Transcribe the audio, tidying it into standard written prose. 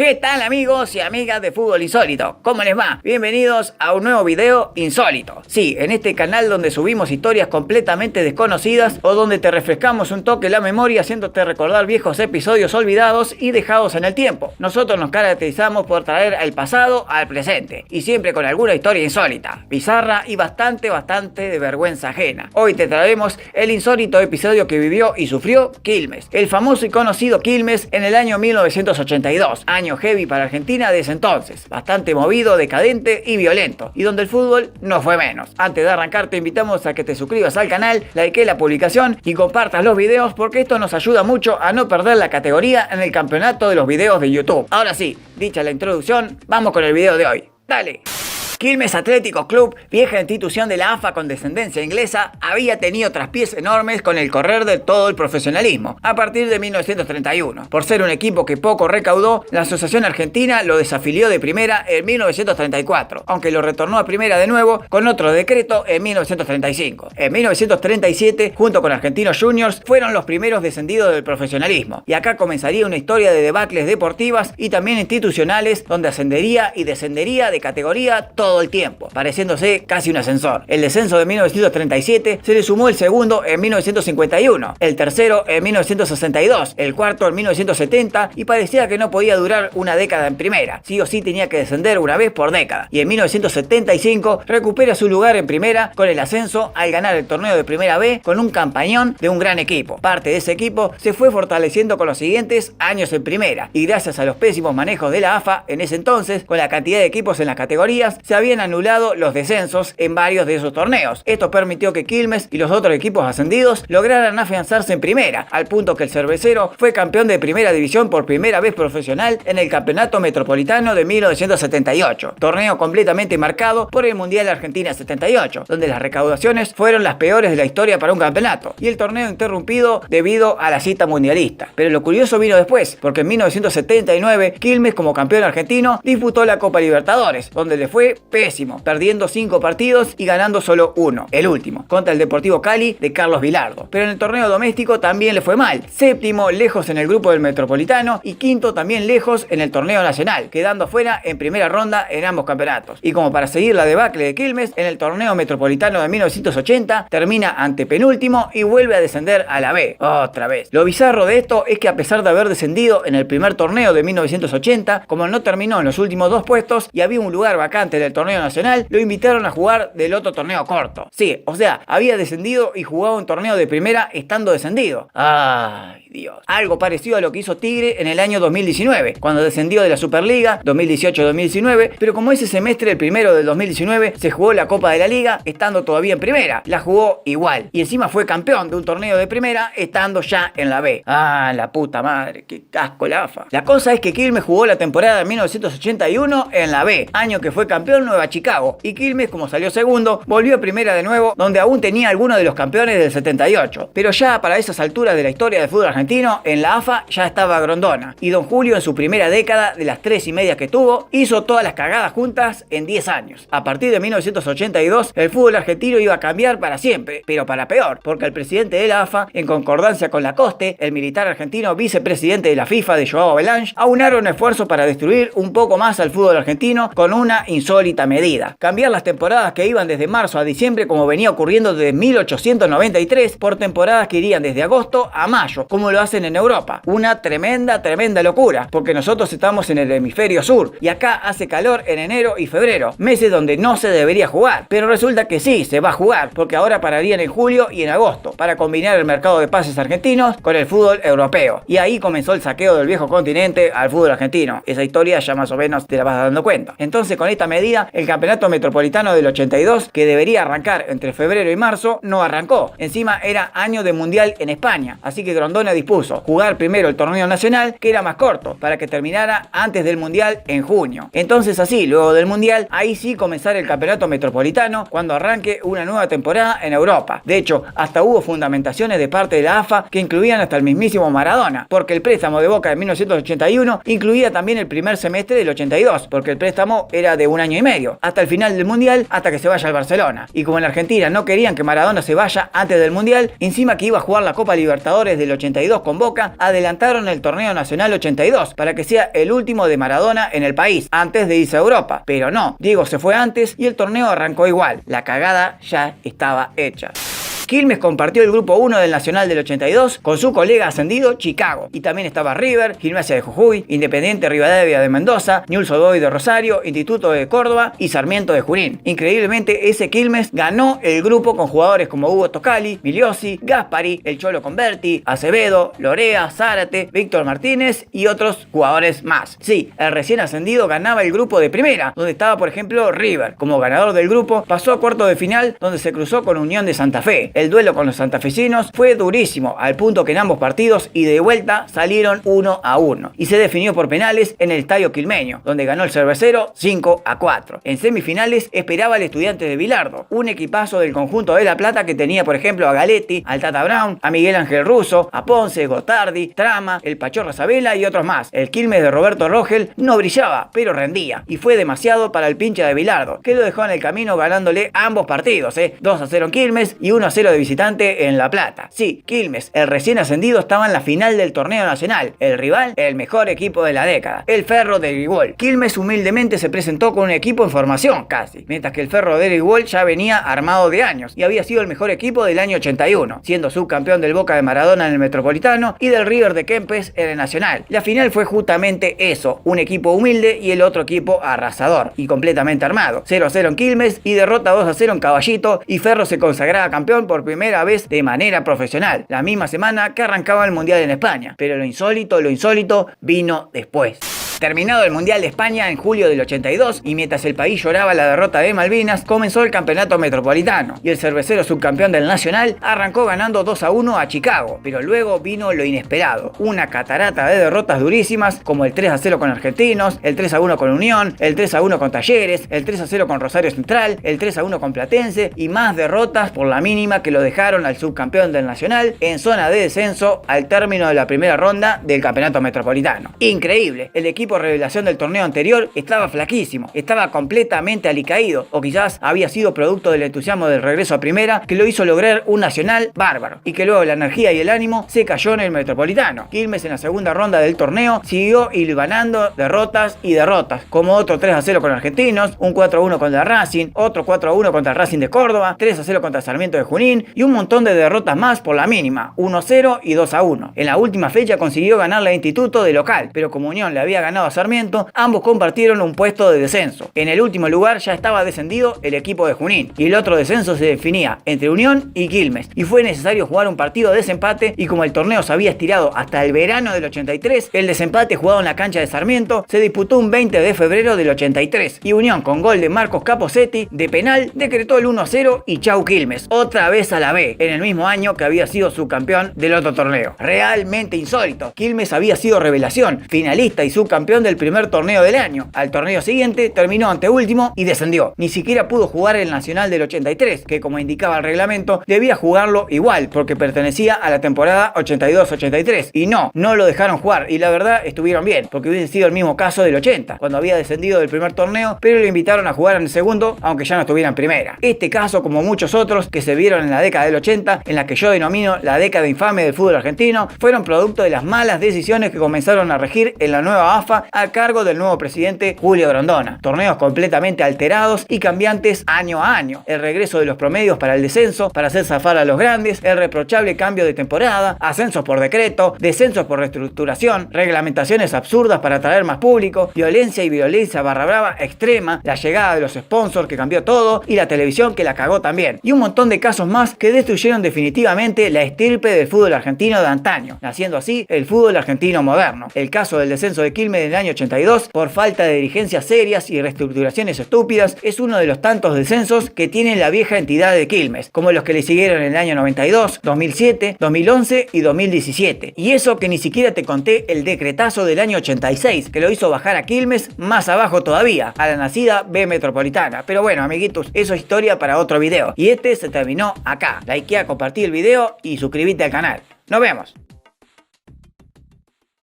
¿Qué tal amigos y amigas de Fútbol Insólito? ¿Cómo les va? Bienvenidos a un nuevo video insólito. Sí, en este canal donde subimos historias completamente desconocidas o donde te refrescamos un toque la memoria haciéndote recordar viejos episodios olvidados y dejados en el tiempo. Nosotros nos caracterizamos por traer el pasado al presente y siempre con alguna historia insólita, bizarra y bastante de vergüenza ajena. Hoy te traemos el insólito episodio que vivió y sufrió Quilmes, el famoso y conocido Quilmes en el año 1982, año heavy para Argentina de ese entonces, bastante movido, decadente y violento, y donde el fútbol no fue menos. Antes de arrancar te invitamos a que te suscribas al canal, likee la publicación y compartas los videos porque esto nos ayuda mucho a no perder la categoría en el campeonato de los videos de YouTube. Ahora sí, dicha la introducción, vamos con el video de hoy. ¡Dale! Quilmes Atlético Club, vieja institución de la AFA con descendencia inglesa, había tenido traspiés enormes con el correr de todo el profesionalismo, a partir de 1931. Por ser un equipo que poco recaudó, la Asociación Argentina lo desafilió de primera en 1934, aunque lo retornó a primera de nuevo con otro decreto en 1935. En 1937, junto con Argentinos Juniors, fueron los primeros descendidos del profesionalismo, y acá comenzaría una historia de debacles deportivas y también institucionales, donde ascendería y descendería de categoría todo el tiempo, pareciéndose casi un ascensor. El descenso de 1937 se le sumó el segundo en 1951, el tercero en 1962, el cuarto en 1970 y parecía que no podía durar una década en primera, sí o sí tenía que descender una vez por década, y en 1975 recupera su lugar en primera con el ascenso al ganar el torneo de Primera B con un campañón de un gran equipo. Parte de ese equipo se fue fortaleciendo con los siguientes años en primera, y gracias a los pésimos manejos de la AFA en ese entonces, con la cantidad de equipos en las categorías, se habían anulado los descensos en varios de esos torneos. Esto permitió que Quilmes y los otros equipos ascendidos lograran afianzarse en primera, al punto que el Cervecero fue campeón de primera división por primera vez profesional en el Campeonato Metropolitano de 1978, torneo completamente marcado por el Mundial Argentina 78, donde las recaudaciones fueron las peores de la historia para un campeonato, y el torneo interrumpido debido a la cita mundialista. Pero lo curioso vino después, porque en 1979 Quilmes, como campeón argentino, disputó la Copa Libertadores, donde le fue pésimo, perdiendo 5 partidos y ganando solo uno, el último, contra el Deportivo Cali de Carlos Vilardo. Pero en el torneo doméstico también le fue mal, séptimo lejos en el grupo del Metropolitano y quinto también lejos en el torneo nacional, quedando fuera en primera ronda en ambos campeonatos. Y como para seguir la debacle de Quilmes, en el torneo metropolitano de 1980 termina antepenúltimo y vuelve a descender a la B, otra vez. Lo bizarro de esto es que a pesar de haber descendido en el primer torneo de 1980, como no terminó en los últimos 2 puestos y había un lugar vacante del torneo nacional, lo invitaron a jugar del otro torneo corto. Sí, o sea, había descendido y jugaba un torneo de primera estando descendido. ¡Ay, Dios! Algo parecido a lo que hizo Tigre en el año 2019, cuando descendió de la Superliga 2018-2019, pero como ese semestre, el primero del 2019, se jugó la Copa de la Liga estando todavía en primera, la jugó igual. Y encima fue campeón de un torneo de primera estando ya en la B. ¡Ah, la puta madre! ¡Qué casco la AFA! La cosa es que Quilmes jugó la temporada de 1981 en la B, año que fue campeón Nueva Chicago, y Quilmes, como salió segundo, volvió a primera de nuevo, donde aún tenía algunos de los campeones del 78. Pero ya para esas alturas de la historia del fútbol argentino, en la AFA ya estaba Grondona, y Don Julio en su primera década, de las 3 y media que tuvo, hizo todas las cagadas juntas en 10 años. A partir de 1982, el fútbol argentino iba a cambiar para siempre, pero para peor, porque el presidente de la AFA, en concordancia con Lacoste, el militar argentino vicepresidente de la FIFA de Joao Belange, aunaron esfuerzos para destruir un poco más al fútbol argentino con una insólita medida: cambiar las temporadas que iban desde marzo a diciembre, como venía ocurriendo desde 1893, por temporadas que irían desde agosto a mayo, como lo hacen en Europa. Una tremenda locura, porque nosotros estamos en el hemisferio sur y acá hace calor en enero y febrero, meses donde no se debería jugar, pero resulta que sí, se va a jugar, porque ahora pararían en julio y en agosto, para combinar el mercado de pases argentinos con el fútbol europeo. Y ahí comenzó el saqueo del viejo continente al fútbol argentino. Esa historia ya más o menos te la vas dando cuenta. Entonces, con esta medida, el campeonato metropolitano del 82, que debería arrancar entre febrero y marzo, no arrancó. Encima era año de mundial en España, así que Grondona dispuso jugar primero el torneo nacional, que era más corto, para que terminara antes del mundial en junio. Entonces así, luego del mundial, ahí sí comenzar el campeonato metropolitano cuando arranque una nueva temporada en Europa. De hecho, hasta hubo fundamentaciones de parte de la AFA que incluían hasta el mismísimo Maradona, porque el préstamo de Boca de 1981 incluía también el primer semestre del 82, porque el préstamo era de 1 año y medio, hasta el final del mundial, hasta que se vaya al Barcelona. Y como en Argentina no querían que Maradona se vaya antes del mundial, encima que iba a jugar la Copa Libertadores del 82 82 con Boca, adelantaron el torneo nacional 82 para que sea el último de Maradona en el país, antes de irse a Europa. Pero no, Diego se fue antes y el torneo arrancó igual. La cagada ya estaba hecha. Quilmes compartió el grupo 1 del Nacional del 82 con su colega ascendido Chicago. Y también estaba River, Gimnasia de Jujuy, Independiente Rivadavia de Mendoza, Newell's Old Boys de Rosario, Instituto de Córdoba y Sarmiento de Junín. Increíblemente, ese Quilmes ganó el grupo con jugadores como Hugo Tocali, Miliosi, Gaspari, El Cholo Converti, Acevedo, Lorea, Zárate, Víctor Martínez y otros jugadores más. Sí, el recién ascendido ganaba el grupo de primera, donde estaba por ejemplo River. Como ganador del grupo, pasó a cuartos de final donde se cruzó con Unión de Santa Fe. El duelo con los santafesinos fue durísimo, al punto que en ambos partidos y de vuelta salieron 1-1 y se definió por penales en el estadio quilmeño, donde ganó el Cervecero 5-4. En semifinales esperaba el Estudiantes de Bilardo, un equipazo del conjunto de La Plata que tenía por ejemplo a Galetti, al Tata Brown, a Miguel Ángel Russo, a Ponce, Gotardi, Trama, el Pachorra Sabela y otros más. El Quilmes de Roberto Rogel no brillaba, pero rendía, y fue demasiado para el pincha de Bilardo, que lo dejó en el camino ganándole ambos partidos, 2-0 en Quilmes y 1-0 de visitante en La Plata. Sí, Quilmes, el recién ascendido, estaba en la final del torneo nacional. El rival, el mejor equipo de la década, el Ferro de Grigol. Quilmes humildemente se presentó con un equipo en formación casi, mientras que el Ferro de Grigol ya venía armado de años y había sido el mejor equipo del año 81, siendo subcampeón del Boca de Maradona en el Metropolitano y del River de Kempes en el Nacional. La final fue justamente eso, un equipo humilde y el otro equipo arrasador y completamente armado. 0-0 en Quilmes y derrota 2-0 en Caballito, y Ferro se consagraba campeón por primera vez de manera profesional, la misma semana que arrancaba el Mundial en España. Pero lo insólito vino después. Terminado el Mundial de España en julio del 82 y mientras el país lloraba la derrota de Malvinas, comenzó el campeonato metropolitano y el Cervecero, subcampeón del Nacional, arrancó ganando 2-1 a Chicago, pero luego vino lo inesperado, una catarata de derrotas durísimas como el 3-0 con Argentinos, el 3-1 con Unión, el 3-1 con Talleres, el 3-0 con Rosario Central, el 3-1 con Platense y más derrotas por la mínima que lo dejaron al subcampeón del Nacional en zona de descenso al término de la primera ronda del campeonato metropolitano. Increíble, el equipo revelación del torneo anterior estaba flaquísimo, estaba completamente alicaído, o quizás había sido producto del entusiasmo del regreso a primera que lo hizo lograr un Nacional bárbaro y que luego la energía y el ánimo se cayó en el metropolitano. Quilmes en la segunda ronda del torneo siguió hilvanando derrotas y derrotas, como otro 3-0 con Argentinos, un 4-1 contra Racing, otro 4-1 contra el Racing de Córdoba, 3-0 contra Sarmiento de Junín y un montón de derrotas más por la mínima, 1-0 y 2-1. En la última fecha consiguió ganarle a Instituto de local, pero como Unión le había ganado a Sarmiento, ambos compartieron un puesto de descenso. En el último lugar ya estaba descendido el equipo de Junín y el otro descenso se definía entre Unión y Quilmes y fue necesario jugar un partido de desempate, y como el torneo se había estirado hasta el verano del 83, el desempate jugado en la cancha de Sarmiento se disputó un 20 de febrero del 83 y Unión, con gol de Marcos Caposetti de penal, decretó el 1-0 y chau Quilmes, otra vez a la B, en el mismo año que había sido subcampeón del otro torneo. Realmente insólito. Quilmes había sido revelación, finalista y subcampeón del primer torneo del año. Al torneo siguiente terminó anteúltimo y descendió. Ni siquiera pudo jugar el Nacional del 83, que como indicaba el reglamento, debía jugarlo igual, porque pertenecía a la temporada 82-83. Y no lo dejaron jugar, y la verdad estuvieron bien, porque hubiese sido el mismo caso del 80, cuando había descendido del primer torneo, pero lo invitaron a jugar en el segundo, aunque ya no estuviera en primera. Este caso, como muchos otros que se vieron en la década del 80, en la que yo denomino la década infame del fútbol argentino, fueron producto de las malas decisiones que comenzaron a regir en la nueva AFA a cargo del nuevo presidente Julio Grondona. Torneos completamente alterados y cambiantes año a año. El regreso de los promedios para el descenso, para hacer zafar a los grandes, el reprochable cambio de temporada, ascensos por decreto, descensos por reestructuración, reglamentaciones absurdas para atraer más público, violencia y violencia barra brava extrema, la llegada de los sponsors que cambió todo y la televisión que la cagó también. Y un montón de casos más que destruyeron definitivamente la estirpe del fútbol argentino de antaño, naciendo así el fútbol argentino moderno. El caso del descenso de Quilmes del año 82, por falta de dirigencias serias y reestructuraciones estúpidas, es uno de los tantos descensos que tiene la vieja entidad de Quilmes, como los que le siguieron en el año 92, 2007, 2011 y 2017. Y eso que ni siquiera te conté el decretazo del año 86, que lo hizo bajar a Quilmes más abajo todavía, a la nacida B Metropolitana. Pero bueno, amiguitos, eso es historia para otro video. Y este se terminó acá. Likea, compartí el video y suscríbete al canal. ¡Nos vemos!